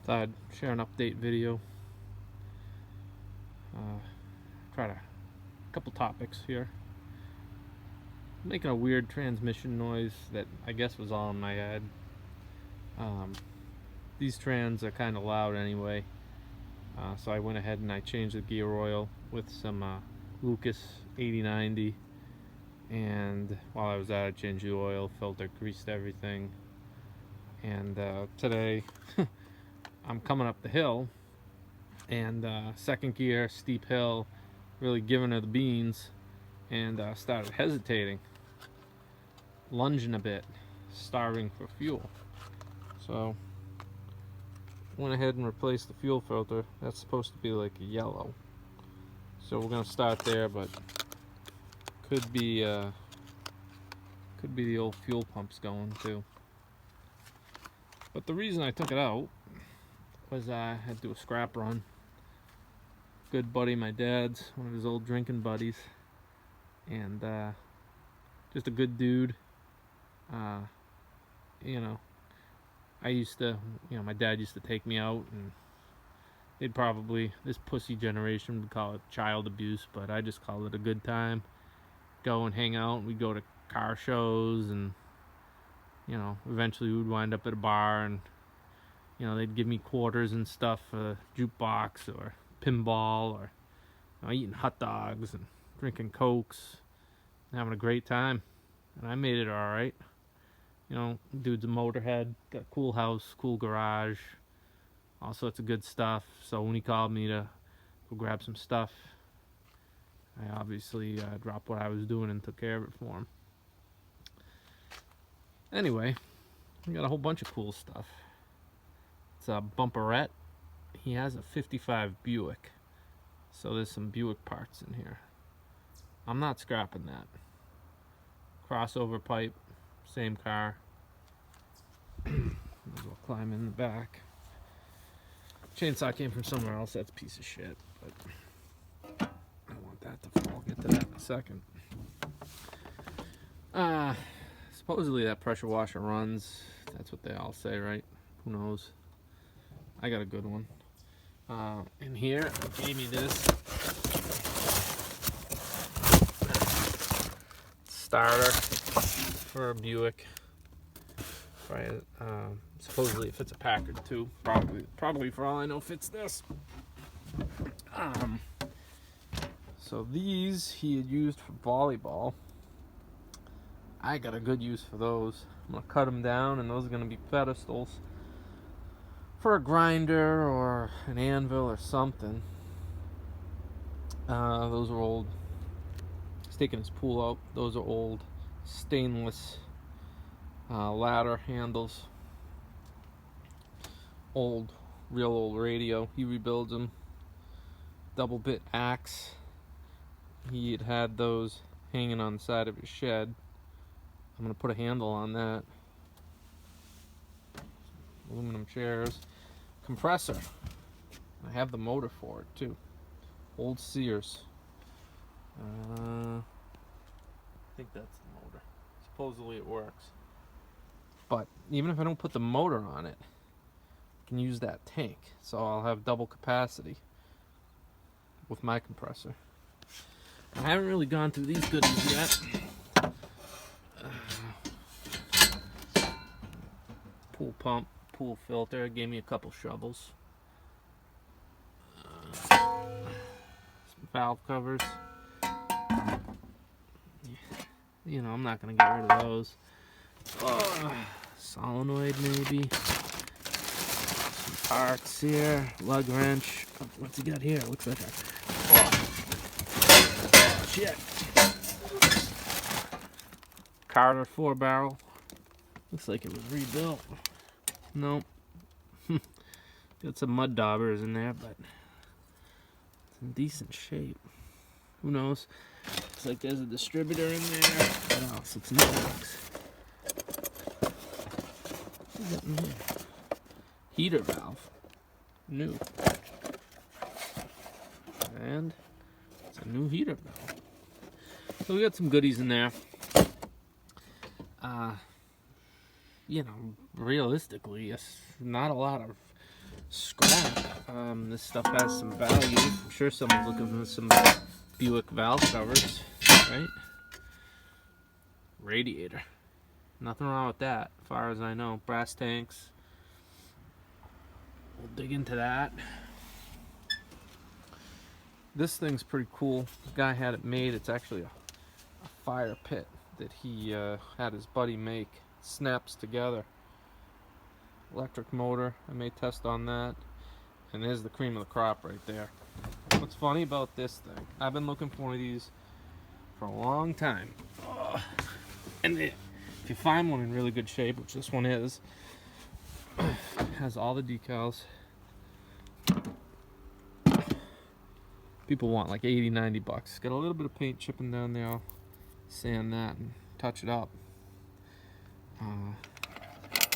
Thought I'd share an update video. Try a couple topics here. Making a weird transmission noise that I guess was all in my head. These trans are kind of loud anyway, so I went ahead and I changed the gear oil with some Lucas 8090, and while I was at it, I changed the oil filter, greased everything, and today I'm coming up the hill, and second gear, steep hill, really giving her the beans, and started hesitating, lunging a bit, starving for fuel. So went ahead and replaced the fuel filter. That's supposed to be like a yellow, so we're gonna start there, but could be the old fuel pumps going too. But the reason I took it out was I had to do a scrap run. Good buddy, my dad's, one of his old drinking buddies, and just a good dude. You know, I used to, my dad used to take me out, and they'd probably, this pussy generation would call it child abuse, but I just call it a good time. Go and hang out, and we'd go to car shows, and, eventually we'd wind up at a bar, and, they'd give me quarters and stuff for jukebox or pinball, or eating hot dogs and drinking Cokes, and having a great time. And I made it alright. Dude's a motorhead, got a cool house, cool garage, all sorts of good stuff. So when he called me to go grab some stuff, I obviously dropped what I was doing and took care of it for him. Anyway, we got a whole bunch of cool stuff. It's a bumperette. He has a 55 Buick, so there's some Buick parts in here. I'm not scrapping that. Crossover pipe, same car. Might as well climb in the back. Chainsaw came from somewhere else. That's a piece of shit, but I want that to fall. I'll get to that in a second. Supposedly that pressure washer runs. That's what they all say, right? Who knows? I got a good one. In here, they gave me this starter for a Buick. Right, supposedly it fits a Packard too. Probably for all I know fits this. So these he had used for volleyball. I got a good use for those. I'm gonna cut them down, and those are gonna be pedestals for a grinder or an anvil or something. Those are old. He's taking his pool out. Those are old stainless ladder handles. Real old radio. He rebuilds them. Double bit axe. He had those hanging on the side of his shed. I'm gonna put a handle on that. Aluminum chairs. Compressor. I have the motor for it too. Old Sears. I think that's the motor. Supposedly it works. But even if I don't put the motor on it, I can use that tank. So I'll have double capacity with my compressor. I haven't really gone through these goodies yet. Pool pump, pool filter. Gave me a couple shovels. Some valve covers. I'm not going to get rid of those. Solenoid maybe. Some parts here. Lug wrench. What's he got here? Looks like a... Oh, shit. Carter 4-barrel. Looks like it was rebuilt. Nope. Got some mud daubers in there, but it's in decent shape. Who knows? Looks like there's a distributor in there. What else? It's in the box. What's that in here? Heater valve. New. And it's a new heater valve. So we got some goodies in there. Realistically, it's not a lot of scrap. This stuff has some value. I'm sure someone's looking for some Buick valve covers, right? Radiator. Nothing wrong with that, as far as I know. Brass tanks. We'll dig into that. This thing's pretty cool. The guy had it made. It's actually a fire pit that he had his buddy make. Snaps together. Electric motor. I may test on that. And there's the cream of the crop right there. What's funny about this thing, I've been looking for one of these for a long time. And if you find one in really good shape, which this one is, has all the decals. People want like 80, 90 bucks. Got a little bit of paint chipping down there. I'll sand that and touch it up.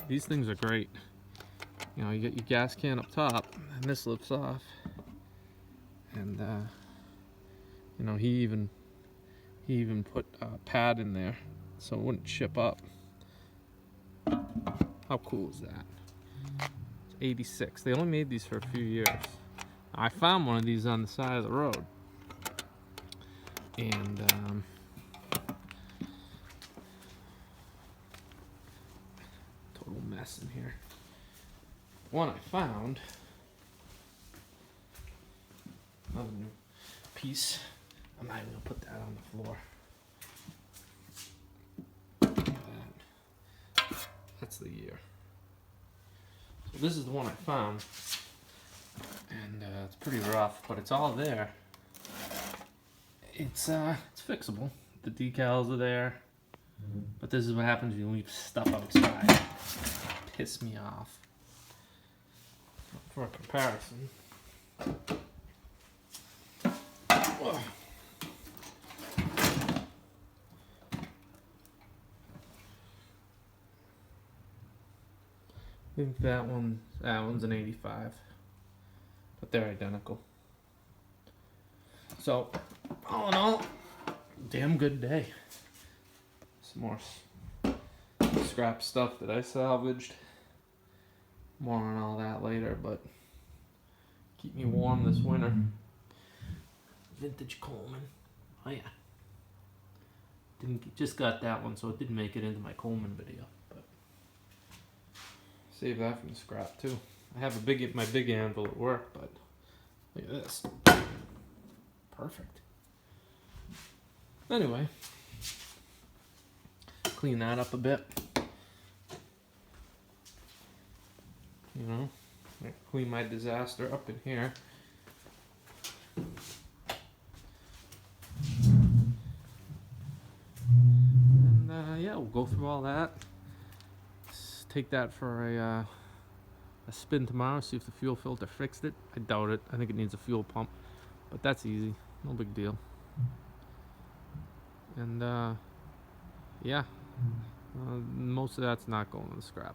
These things are great. You know, you get your gas can up top, and this lifts off. And you know, he even put a pad in there so it wouldn't chip up. How cool is that? It's 86. They only made these for a few years. I found one of these on the side of the road, and total mess in here. One I found, another new piece. I'm not even gonna put that on the floor. Look at that. That's the year. So this is the one I found, and it's pretty rough, but it's all there. It's fixable. The decals are there, but this is what happens when you leave stuff outside. Piss me off. For a comparison, I think that one's an 85, but they're identical. So, all in all, damn good day. Some more scrap stuff that I salvaged. More on all that later, but keep me warm this winter. Vintage Coleman. Oh yeah. Just got that one, so it didn't make it into my Coleman video, but save that from the scrap too. I have my big anvil at work, but look at this. Perfect. Anyway, clean that up a bit. You know, I clean my disaster up in here. And yeah, we'll go through all that. Take that for a spin tomorrow, see if the fuel filter fixed it. I doubt it. I think it needs a fuel pump, but that's easy. No big deal. And yeah, most of that's not going to the scrap.